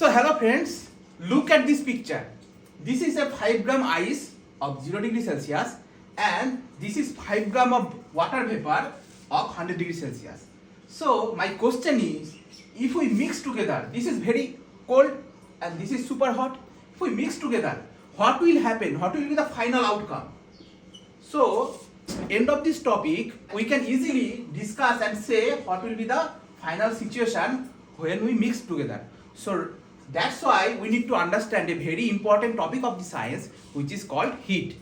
So hello friends, look at this picture. This is a 5 gram ice of 0 degree Celsius and this is 5 gram of water vapor of 100 degree Celsius. So my question is, if we mix together, this is very cold and this is super hot. If we mix together, what will happen? What will be the final outcome? So end of this topic, we can easily discuss and say what will be the final situation when we mix together. So that's why we need to understand a very important topic of the science which is called heat.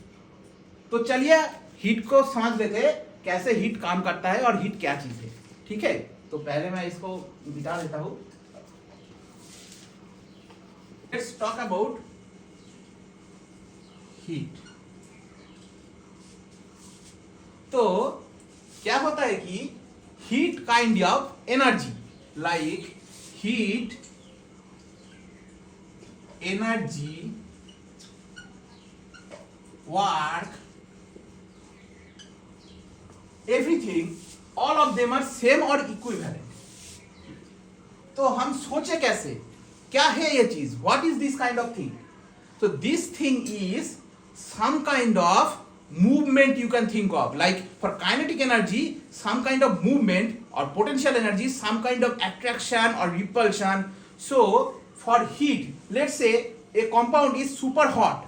तो चलिए heat को समझ लेते हैं, कैसे heat काम करता है और हीट क्या चीज है. ठीक है, तो पहले मैं इसको मिटा देता हूं. Let's talk about heat. तो क्या होता है कि heat kind of energy, like heat energy, work, everything, all of them are same or equivalent. तो हम सोचे कैसे, क्या है ये चीज, what is this kind of thing? So this thing is some kind of movement you can think of, like for kinetic energy some kind of movement, or potential energy some kind of attraction or repulsion. So for heat, let's say a compound is super hot.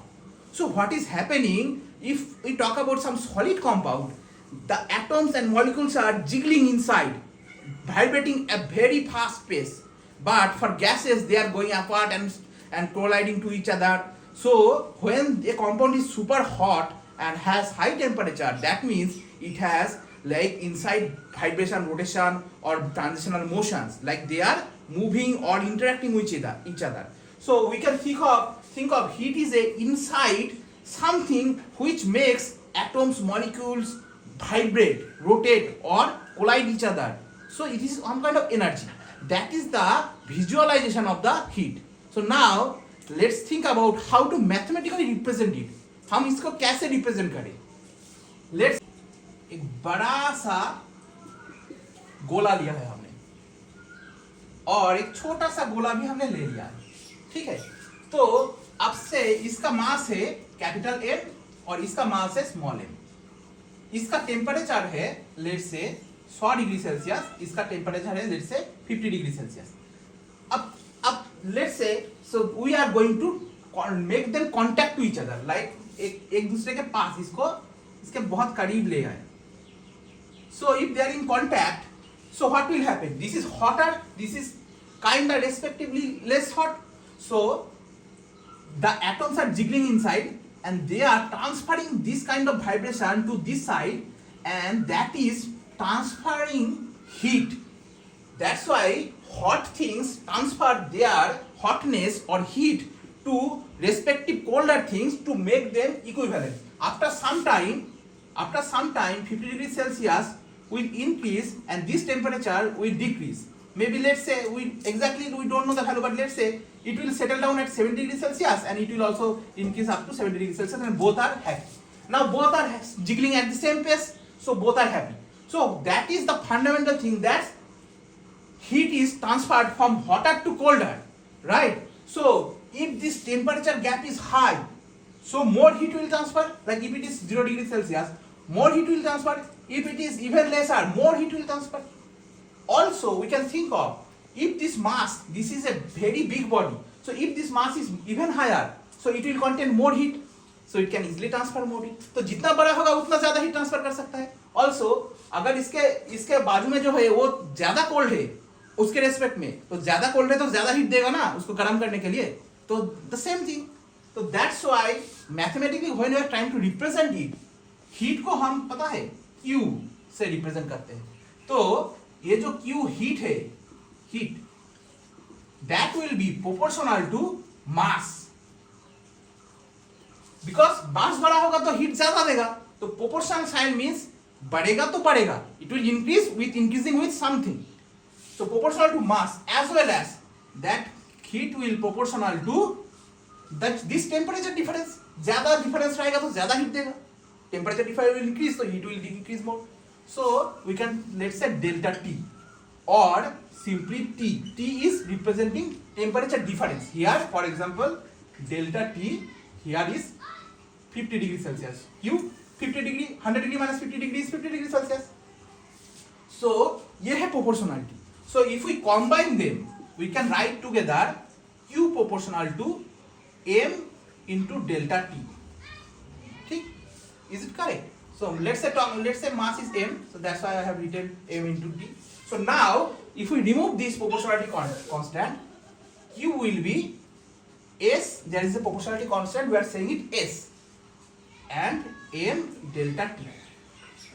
So what is happening, if we talk about some solid compound, the atoms and molecules are jiggling inside, vibrating at very fast pace. But for gases, they are going apart and colliding to each other. So when a compound is super hot and has high temperature, that means it has like inside vibration, rotation or transitional motions, like they are moving or interacting with each other. So we can think of heat is a inside something which makes atoms, molecules vibrate, rotate or collide each other. So it is some kind of energy. That is the visualization of the heat. So now let's think about how to mathematically represent it. हम इसको कैसे represent करें. Let's एक बड़ा सा गोला लिया है हमने और एक छोटा सा गोला भी हमने ले लिया है. ठीक है, तो अब से इसका मास है कैपिटल एम और इसका मास है स्मॉल एम. इसका टेम्परेचर है लेट्स से 100 डिग्री सेल्सियस, इसका टेम्परेचर है लेट्स से 50 डिग्री सेल्सियस. अब let's say so we are going to make them contact to each other, like एक दूसरे के पास इसके बहुत करीब ले आए. So if they are in contact, so what will happen? This is hotter, this is kind of respectively less hot. So the atoms are jiggling inside and they are transferring this kind of vibration to this side, and that is transferring heat. That's why hot things transfer their hotness or heat to respective colder things to make them equivalent. After some time 50 degrees Celsius will increase and this temperature will decrease. Maybe let's say we don't know the value, but let's say it will settle down at 70 degrees Celsius and it will also increase up to 70 degrees Celsius, and both are happy. Now both are jiggling at the same pace, so both are happy. So that is the fundamental thing, that heat is transferred from hotter to colder, right? So if this temperature gap is high, so more heat will transfer, like if it is 0 degrees Celsius, more heat will transfer. If it is even lesser, more heat will transfer. Also, we can think of, if this mass, this is a very big body, so if this mass is even higher, so it will contain more heat, so it can easily transfer more heat. तो जितना बड़ा होगा उतना ज़्यादा heat transfer कर सकता है. Also, अगर इसके बाजू में जो है वो ज़्यादा cold है उसके रेस्पेक्ट में, तो ज़्यादा cold है तो ज़्यादा heat देगा ना उसको गर्म करने के लिए. तो the same thing. तो that's why mathematically when we are trying to represent it, heat को हम पता है Q से रिप्रेजेंट करते हैं. तो ये जो Q हीट है, heat that will be proportional to mass, because mass बड़ा होगा तो हीट ज्यादा देगा. तो proportional sign means बढ़ेगा तो बढ़ेगा, it will increase with increasing with something. So proportional to mass, as well as that heat will proportional to that this temperature difference. ज्यादा difference रहेगा तो ज्यादा हीट देगा. Temperature difference will increase, so heat will increase more. So we can, let's say delta T. or simply T. T is representing temperature difference. Here, for example, delta T here is 50 degrees Celsius. Q 50 degree, 100 degree minus 50 degree is 50 degrees Celsius. So ये है proportionality. So if we combine them, we can write together Q proportional to M into delta T. ठीक? Is it correct? So let's say mass is M. So that's why I have written M into T. So now if we remove this proportionality constant, Q will be S. There is a proportionality constant. We are saying it S and M delta T.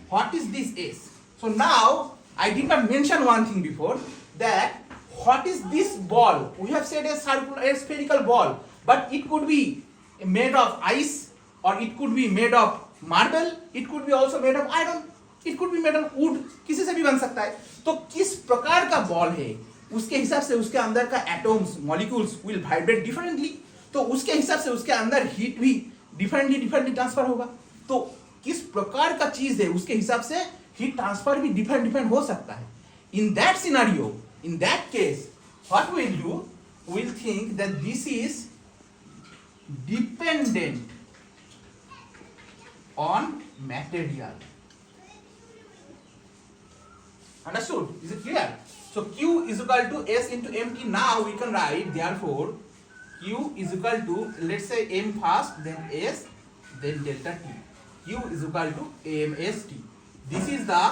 What is this S? So now I did not mention one thing before, that what is this ball? We have said a circular, a spherical ball, but it could be made of ice, or it could be made of marble, it could be also made of iron, it could be made of wood, किसी से भी बन सकता है. तो किस प्रकार का बॉल है उसके हिसाब से उसके अंदर का atoms molecules will vibrate differently. तो उसके हिसाब से उसके अंदर हीट भी डिफरेंटली ट्रांसफर होगा. तो किस प्रकार का चीज है उसके हिसाब से हीट ट्रांसफर भी डिफरेंट हो सकता है. In that scenario, in that case, what we'll do, we'll think that this is dependent on material. Understood? Is it clear? So Q is equal to S into MT. Now we can write, therefore, Q is equal to, let's say M first, then S, then delta T. Q is equal to MST. This is the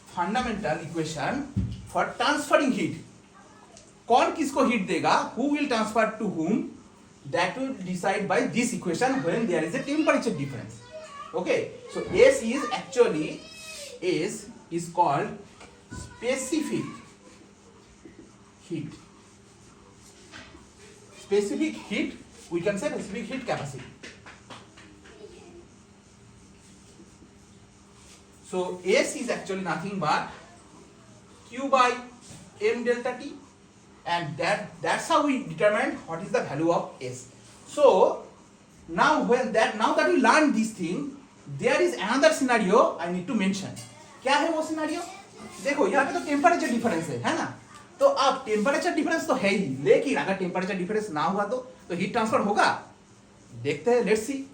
fundamental equation for transferring heat. कौन किसको heat देगा? Who will transfer to whom? That will decide by this equation when there is a temperature difference. Okay, so S is actually, S is called specific heat. Specific heat, we can say specific heat capacity. So S is actually nothing but Q by M delta T, and that's how we determine what is the value of S. So now that we learn this thing, there is another scenario I need to mention. क्या है वो scenario? देखो यहाँ पे तो temperature difference है ना? तो अब टेम्परेचर डिफरेंस तो है ही, लेकिन अगर टेम्परेचर डिफरेंस ना हुआ तो हीट ट्रांसफर होगा? देखते हैं, let's see.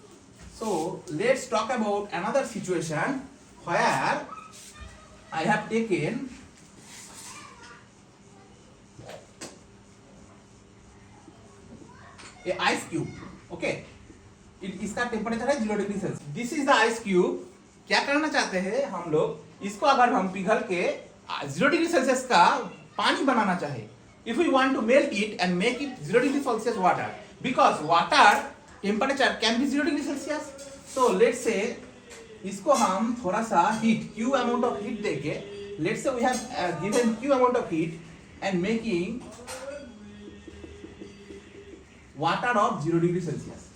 So let's talk about another situation where I have taken a ice cube. Okay, इसका टेम्परेचर है 0 degree Celsius. This is the ice cube. क्या करना चाहते हैं हम लोग? इसको अगर हम पिघल के 0 डिग्री सेल्सियस का पानी बनाना चाहे, if we want to melt it and make it 0 degree Celsius water, because water temperature can be 0 degree Celsius. So let's say इसको हम थोड़ा सा heat, Q amount of heat देके, let's say we have given Q amount of heat and making water of 0 degree Celsius.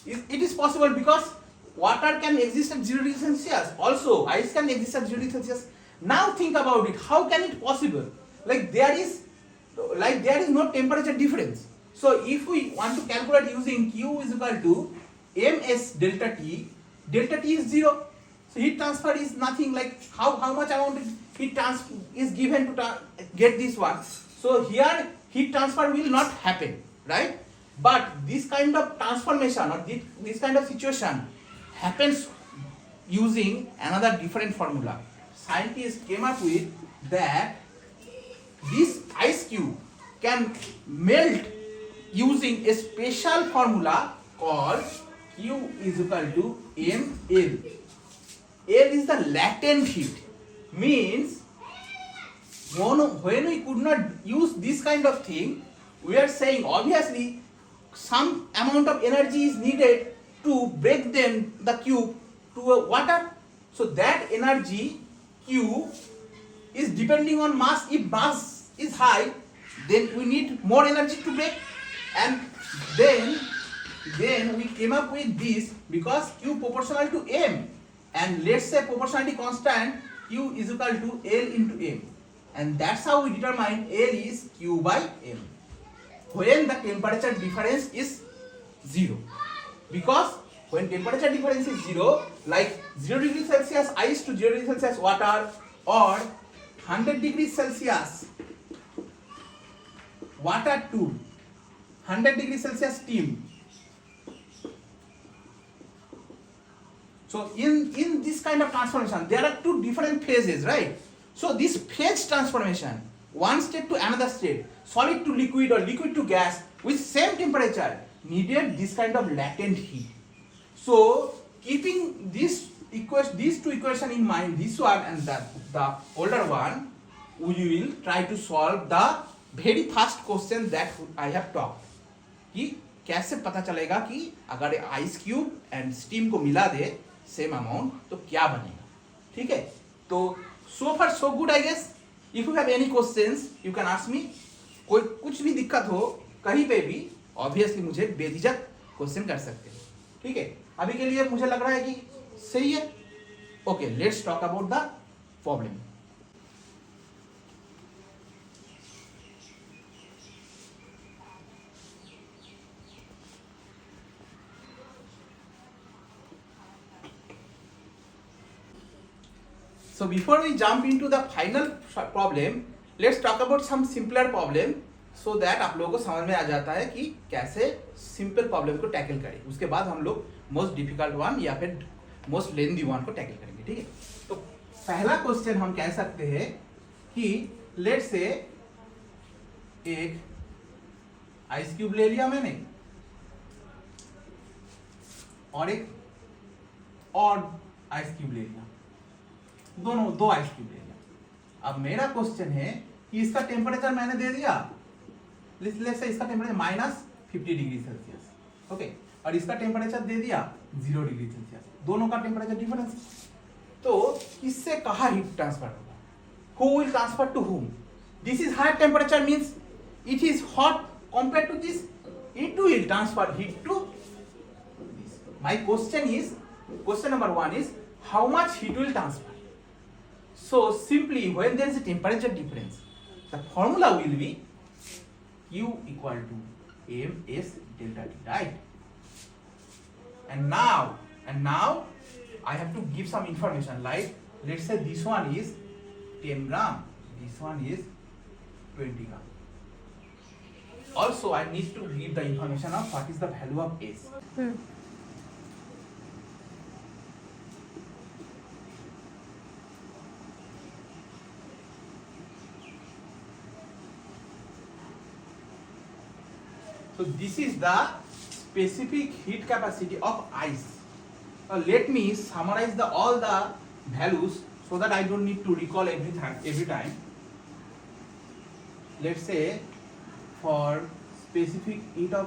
It is possible because water can exist at 0 degree Celsius. Also, ice can exist at 0 degree Celsius. Now think about it. How can it possible? Like there is no temperature difference. So if we want to calculate using Q is equal to ms delta T is 0. So heat transfer is nothing, like how much amount heat transfer is given to get this one. So here heat transfer will not happen, right? But this kind of transformation or this kind of situation happens using another different formula. Scientists came up with that this ice cube can melt using a special formula called Q is equal to mL. L is the latent heat. Means when we could not use this kind of thing, we are saying obviously some amount of energy is needed to break the cube to water. So that energy Q is depending on mass. If mass is high, then we need more energy to break, and then we came up with this because Q proportional to M, and let's say proportionality constant Q is equal to L into M, and that's how we determine L is Q by M when the temperature difference is 0. Because when temperature difference is 0, like 0 degree Celsius ice to 0 degree Celsius water, or 100 degrees Celsius water to 100 degrees Celsius steam. So in this kind of transformation, there are two different phases, right? So this phase transformation, one state to another state, solid to liquid or liquid to gas with same temperature, needed this kind of latent heat. So keeping these two equations in mind, this one and the older one, we will try to solve the very first question that I have talked. कि कैसे पता चलेगा कि अगर ice cube and steam को मिला दे same amount तो क्या बनेगा, ठीक है? तो so far so good I guess. If you have any questions you can ask me. कोई कुछ भी दिक्कत हो कहीं पे भी ऑब्वियसली मुझे बेझिझक क्वेश्चन कर सकते हैं, ठीक है? अभी के लिए मुझे लग रहा है कि सही है. Okay, let's talk about the problem. So before we jump into the final problem, let's talk about some simpler problem so that आप लोगों को समझ में आ जाता है कि कैसे सिंपल प्रॉब्लम को टैकल करें. उसके बाद हम लोग मोस्ट डिफिकल्ट वन या फिर मोस्ट लेंदी वन को टैकल करेंगे, ठीक है? तो पहला क्वेश्चन हम कह सकते हैं कि लेट्स से एक आइस क्यूब ले लिया मैंने और एक और आइस क्यूब ले लिया, दो आइस क्यूब ले लिया. अब मेरा क्वेश्चन है कि इसका टेम्परेचर मैंने दे दिया, लेट्स से इसका टेम्परेचर -50 डिग्री सेल्सियस, ओके, और इसका टेम्परेचर दे दिया 0 डिग्री सेल्सियस. दोनों का टेम्परेचर डिफरेंस. तो किससे कहाँ हीट ट्रांसफर होगा? Who will transfer to whom? This is higher temperature means it is hot compare to this. It will transfer heat to this. My question is, question number 1 is how much heat will transfer. So simply when there is a temperature difference, the formula will be Q equal to ms delta T, right? And now I have to give some information, like let's say this one is 10 gram, this one is 20 gram. Also I need to give the information of what is the value of S. So this is the specific heat capacity of ice. Let me summarize all the values so that I don't need to recall every time. Let's say for specific heat of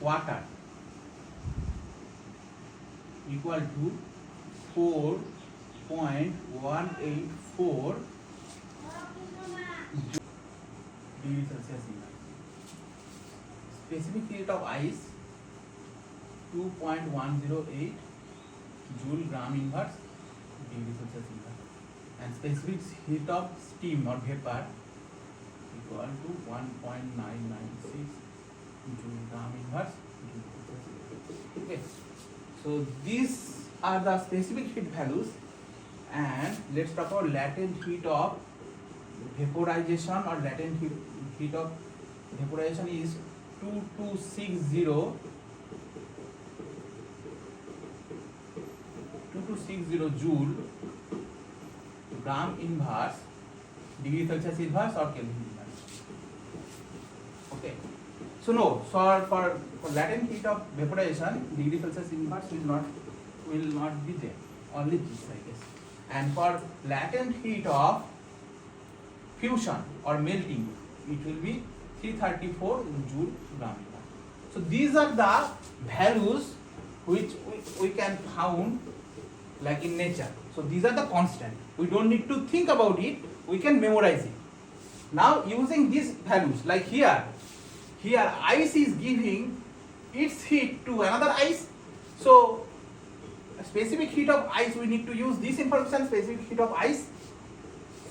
water equal to 4.184 degree Celsius. Specific heat of ice 2.108 joule gram inverse degree Celsius inverse, and specific heat of steam or vapor equal to 1.996 joule gram inverse degree Celsius. Okay, so these are the specific heat values. And let's talk about latent heat of vaporization, or latent heat of vaporization is 2260 joule gram inverse degree Celsius inverse or Kelvin inverse. Okay, so no, for latent heat of vaporization degree Celsius inverse will not be there, only this I guess. And for latent heat of fusion or melting it will be 334 joule gram inverse. So these are the values which we can found like in nature. So these are the constant. We don't need to think about it, we can memorize it. Now using these values, like here ice is giving its heat to another ice. So specific heat of ice, we need to use this information, specific heat of ice.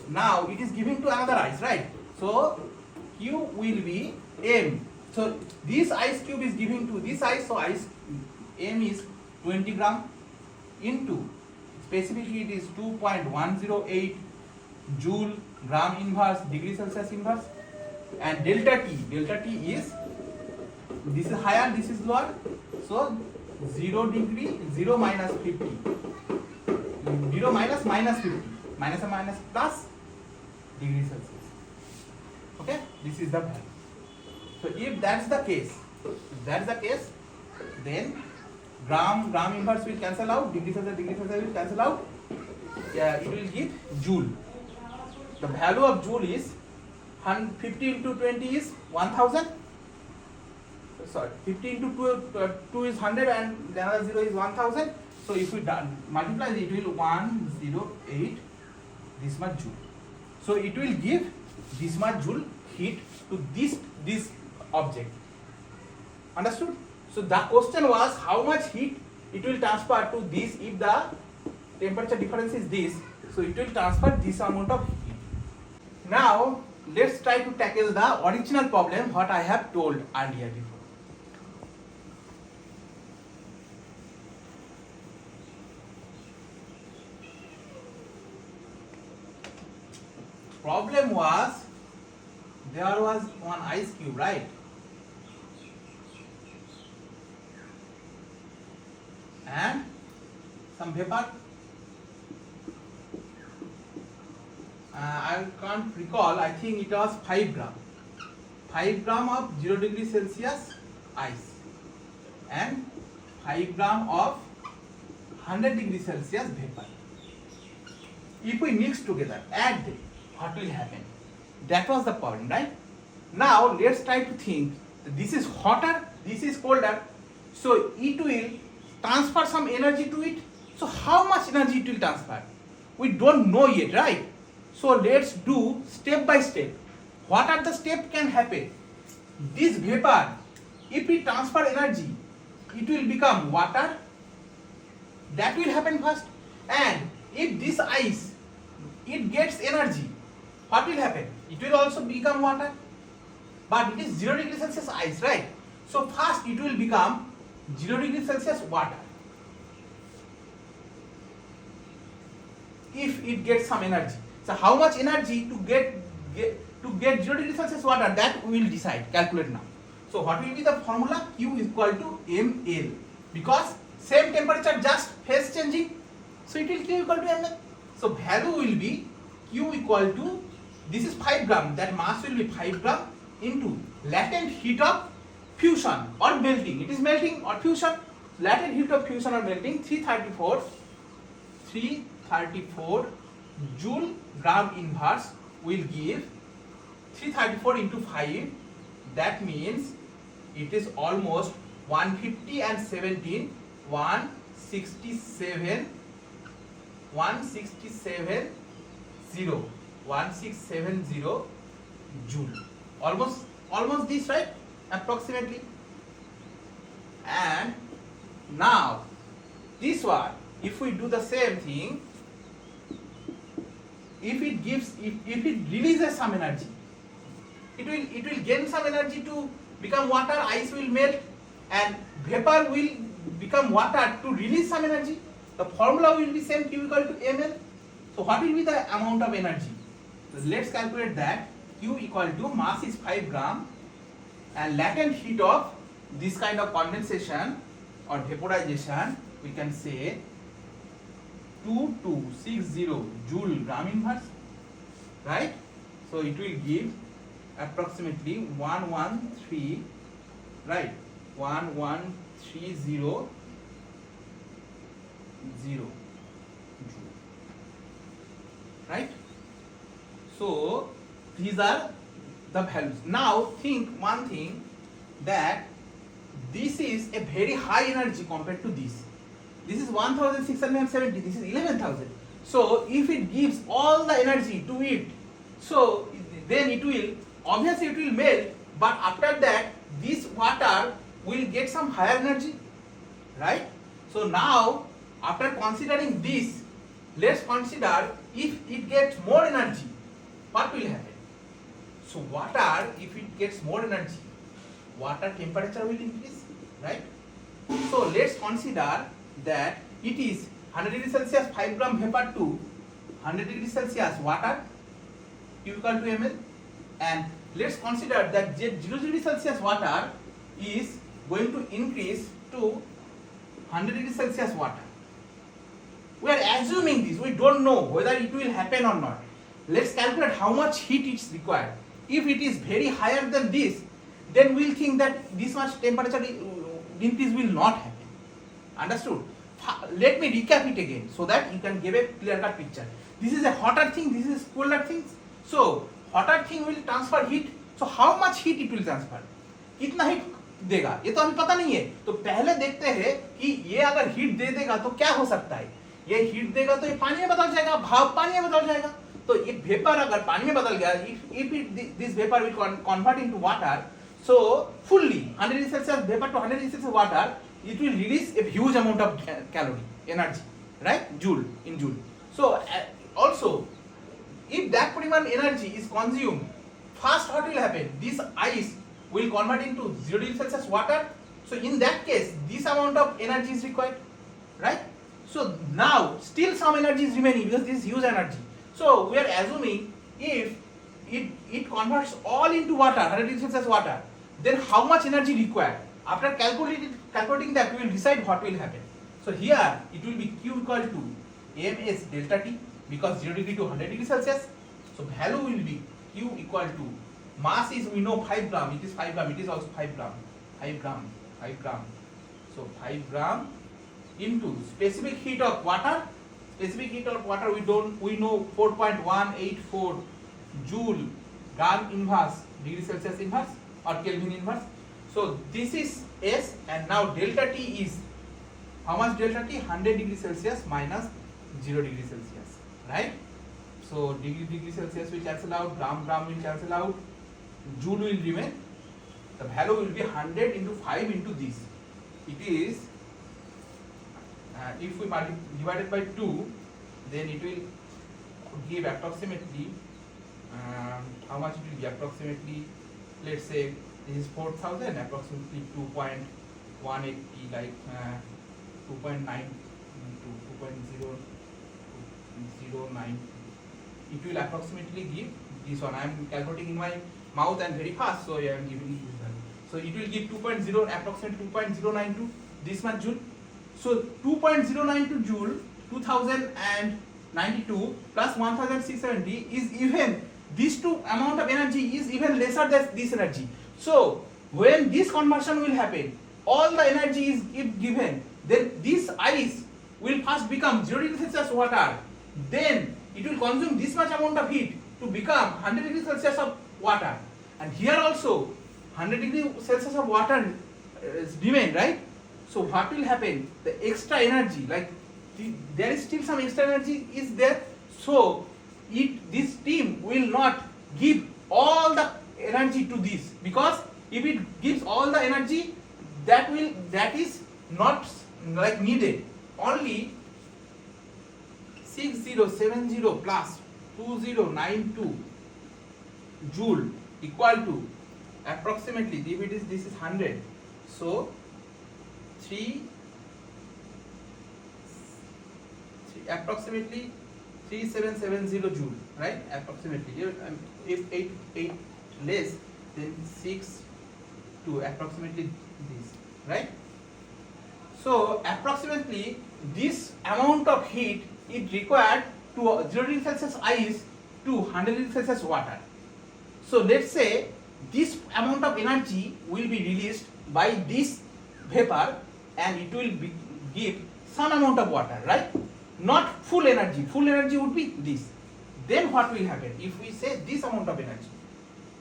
Now it is giving to another ice, right? So Q will be M. So this ice cube is giving to this ice, so ice M is 20 gram into specific heat is 2.108 joule, gram inverse, degree Celsius inverse, and delta T is, this is higher, this is lower, so 0 degree, 0 minus 50, 0 minus minus 50, minus and minus plus degree Celsius. Okay, this is the value. So if that's the case, then gram inverse will cancel out, degree Celsius will cancel out. Yeah, it will give joule. The value of joule is 50 into 20 is 1000. Sorry, 50 into 2 is 100 and another 0 is 1000. So if we multiply it will 108 this much joule. So it will give this much joule heat to this object. Understood? So the question was how much heat it will transfer to this if the temperature difference is this. So it will transfer this amount of heat. Now let's try to tackle the original problem what I have told earlier before. Problem was there was one ice cube, right? And some vapor. I can't recall, I think it was 5 gram. 5 gram of 0 degree Celsius ice and 5 gram of 100 degree Celsius vapor. If we mix together, add them, what will happen? That was the problem, right? Now let's try to think. This is hotter, this is colder. So it will transfer some energy to it. So how much energy it will transfer? We don't know yet, right? So let's do step by step. What are the steps can happen? This vapor, if we transfer energy, it will become water. That will happen first. And if this ice, it gets energy, what will happen? It will also become water. But it is 0 degree Celsius ice, right? So first it will become 0 degree Celsius water. If it gets some energy. So how much energy to get 0 degree Celsius water, that we will decide, calculate now. So what will be the formula? Q is equal to ml. Because same temperature, just phase changing. So it will Q equal to ml. So value will be Q equal to, this is 5 gram, that mass will be 5 gram into latent heat of fusion or melting. It is melting or fusion. Latent heat of fusion or melting 334 joule gram inverse will give 334 into 5. That means it is almost 150 and 17, 167 joule. Almost this, right? Approximately. And now this one, if we do the same thing, if it releases some energy, it will gain some energy to become water, ice will melt, and vapor will become water to release some energy. The formula will be same, Q equal to ml. So what will be the amount of energy? So let's calculate that. Q equal to, mass is 5 gram and latent heat of this kind of condensation or vaporization, we can say 2260 joule gram inverse, right? So it will give approximately 113, right? 11300 joule, right? So these are the values. Now think one thing, that this is a very high energy compared to this. This is 1670, this is 11,000. So if it gives all the energy to it, so then it will, obviously it will melt, but after that this water will get some higher energy, right? So now after considering this, let's consider if it gets more energy, what will happen? So water, if it gets more energy, water temperature will increase, right? So let's consider that it is 100 degree Celsius 5 gram vapor to 100 degree Celsius water. Q equal to ml, and let's consider that 0 degree Celsius water is going to increase to 100 degree Celsius water. We are assuming this, we don't know whether it will happen or not. Let's calculate how much heat is required. If it is very higher than this, then we'll think that this much temperature increase will not happen. Understood? Let me recap it again so that you can give a clear cut picture. This is a hotter thing, this is colder thing. So hotter thing will transfer heat. So how much heat it will transfer? कितना heat देगा ये तो हमें पता नहीं है. तो पहले देखते हैं कि ये अगर हीट दे देगा तो क्या हो सकता है. ये हीट देगा तो ये पानी में बदल जाएगा, भाप पानी में बदल जाएगा. तो ये वेपर अगर पानी में बदल गया, if this vapor will convert into water, so fully 100 degree Celsius vapor to 100 degree Celsius water, it will release a huge amount of calorie, energy, right? Joule, in joule. So also, if that pariman energy is consumed, first what will happen? This ice will convert into 0 degree Celsius water. So in that case, this amount of energy is required, right? So now still some energy is remaining because this is huge energy. So we are assuming if it converts all into water, 100 degree Celsius water, then how much energy required? After calculating that, we will decide what will happen. So here it will be Q equal to ms delta T, because 0 degree to 100 degree Celsius. So value will be Q equal to, mass is we know 5 gram, it is 5 gram, it is also 5 gram, 5 gram, 5 gram. So 5 gram into specific heat of water. Specific heat of water we know 4.184 joule gram inverse degree Celsius inverse or Kelvin inverse. So this is S, and now delta T is how much delta T? 100 degree Celsius minus 0 degree Celsius, right? So degree Celsius will cancel out, gram will cancel out, joule will remain. The value will be 100 into 5 into this. It is if we divide it by 2, then it will give approximately how much it will be approximately, let's say this is 4000, approximately 2.180, like 2.9 into 2.009. It will approximately give this one. I am calculating in my mouth and very fast, so I am giving you this one. So it will give 2.0, approximately 2.092 this much joule. So 2.092 joule, 2092 plus 1670 is even, these two amount of energy is even lesser than this energy. So when this conversion will happen, all the energy is given, then this ice will first become 0 degree Celsius water, then it will consume this much amount of heat to become 100 degree Celsius of water, and here also 100 degree Celsius of water remain, right? So what will happen? The extra energy, like there is still some extra energy is there, so this steam will not give all the energy to this, because if it gives all the energy, that is not like needed. Only 6070 plus 2092 joule equal to approximately, if it is, this is 100, so 3 approximately 3770 joule, right? Approximately, if 8 less, then 6 to approximately this, right? So approximately this amount of heat is required to 0 degree Celsius ice to 100 degree Celsius water. So let's say this amount of energy will be released by this vapor, and it will give some amount of water, right? Not full energy. Full energy would be this. Then what will happen if we say this amount of energy?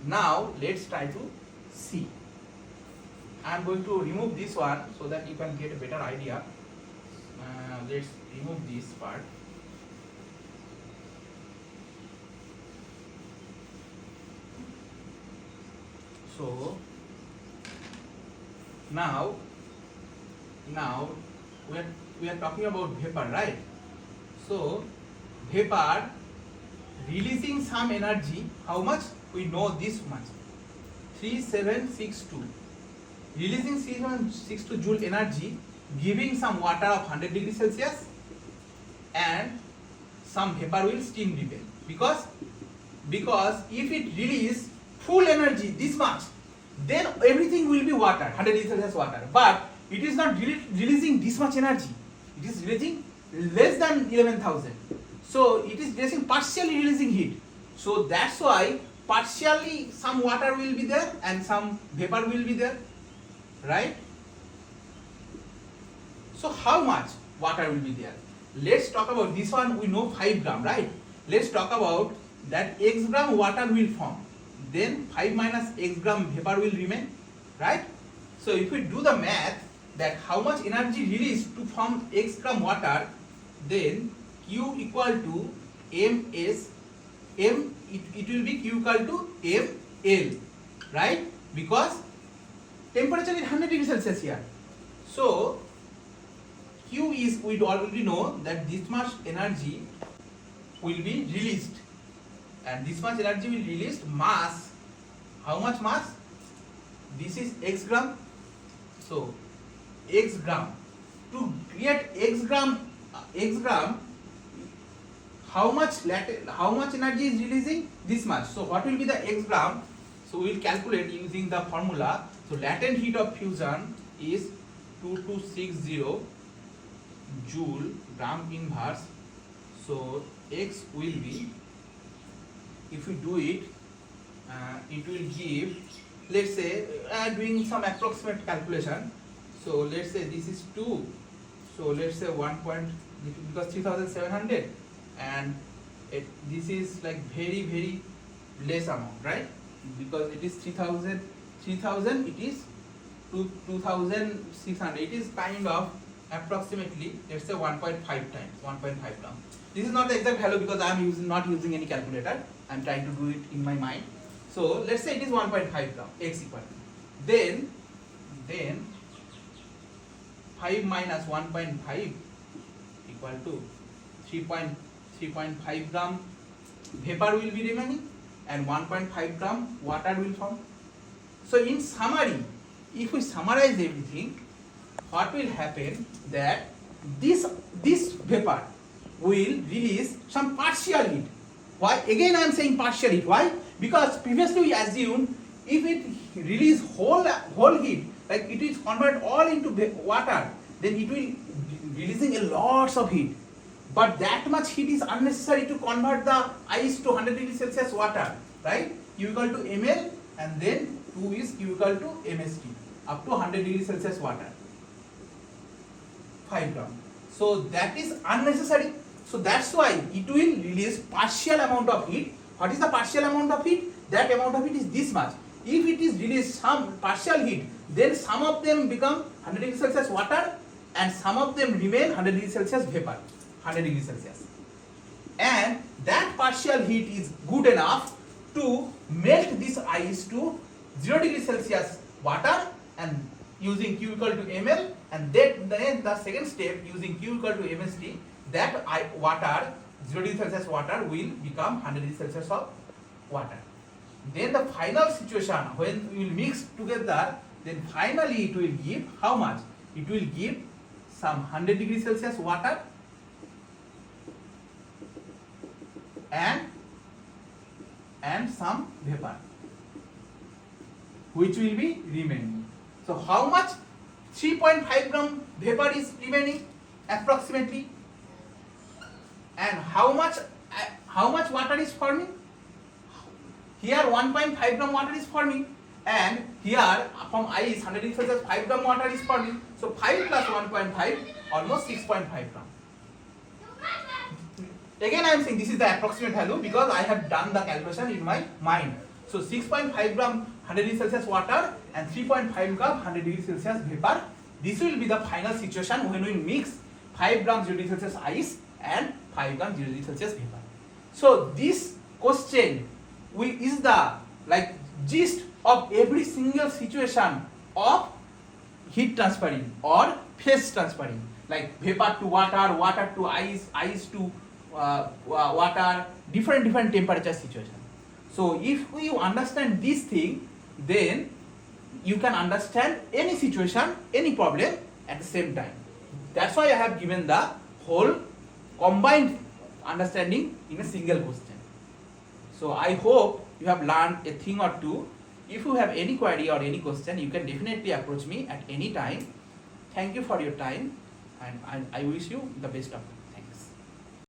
Now let's try to see. I am going to remove this one so that you can get a better idea. Let's remove this part. So now we are talking about vapor, right? So vapor releasing some energy, how much? We know this much, 3762, releasing 3762 joule energy, giving some water of 100 degree Celsius, and some vapor will steam remain, because because if it release full energy this much, then everything will be water, 100 degrees Celsius water. But it is not releasing this much energy. It is releasing less than 11,000. So it is releasing partially releasing heat. So that's why partially some water will be there and some vapor will be there, right? So how much water will be there? Let's talk about this one. We know 5 gram, right? Let's talk about that x gram water will form. Then 5 minus x gram vapor will remain, right? So if we do the math, that how much energy released to form x gram water, then Q equal to ms, m it will be Q equal to ml, right? Because temperature is 100 degrees Celsius here. So Q is, we already know that this much energy will be released, and this much energy will released. Mass, how much mass? This is x gram. So x gram, to create x gram, how much energy is releasing? This much. So what will be the x gram? So we will calculate using the formula. So latent heat of fusion is 2260 joule gram inverse. So x will be, if we do it, it will give, let's say, doing some approximate calculation. So let's say this is 2. So let's say 1 point, because 3700, and this is like very less amount, right? Because it is 3000, it is 2600. It is kind of approximately, let's say 1.5 times, 1.5 gram. This is not the exact value because I am not using any calculator. I am trying to do it in my mind. So let's say it is 1.5 gram, x equal to, then 5 minus 1.5 equal to 3.5 gram vapor will be remaining and 1.5 gram water will form. So in summary, if we summarize everything, what will happen, that this vapor will release some partial heat. Why? Again I am saying partial heat. Why? Because previously we assumed if it release whole heat, like it is converted all into water, then it will releasing a lots of heat. But that much heat is unnecessary to convert the ice to 100 degrees Celsius water, right? Q equal to ml, and then 2 is Q equal to mst, up to 100 degrees Celsius water, 5 gram. So that is unnecessary. So that's why it will release partial amount of heat. What is the partial amount of heat? That amount of heat is this much. If it is released some partial heat, then some of them become 100 degrees Celsius water and some of them remain 100 degrees Celsius vapor, 100 degrees Celsius. And that partial heat is good enough to melt this ice to 0 degrees Celsius water, and using Q equal to ml, and then the second step using Q equal to mst, that water, 0 degrees Celsius water will become 100 degrees Celsius of water. Then the final situation, when we will mix together, then finally it will give how much? It will give some 100 degrees Celsius water and some vapor, which will be remaining. So how much? 3.5 gram vapor is remaining approximately, and how much water is forming? Here 1.5 gram water is forming, and here from ice 100 degrees Celsius 5 gram water is forming. So 5 plus 1.5, almost 6.5 gram. Again I am saying this is the approximate value because I have done the calculation in my mind. So 6.5 gram 100 degrees Celsius water and 3.5 gram 100 degrees Celsius vapor. This will be the final situation when we mix 5 gram 0 degrees Celsius ice and 5 gram 0 degrees Celsius vapor. So this question is the like gist of every single situation of heat transferring or phase transferring, like vapor to water, water to ice, ice to water, different temperature situation. So if you understand this thing, then you can understand any situation, any problem at the same time. That's why I have given the whole combined understanding in a single question. So I hope you have learned a thing or two. If you have any query or any question, you can definitely approach me at any time. Thank you for your time, and I wish you the best of luck.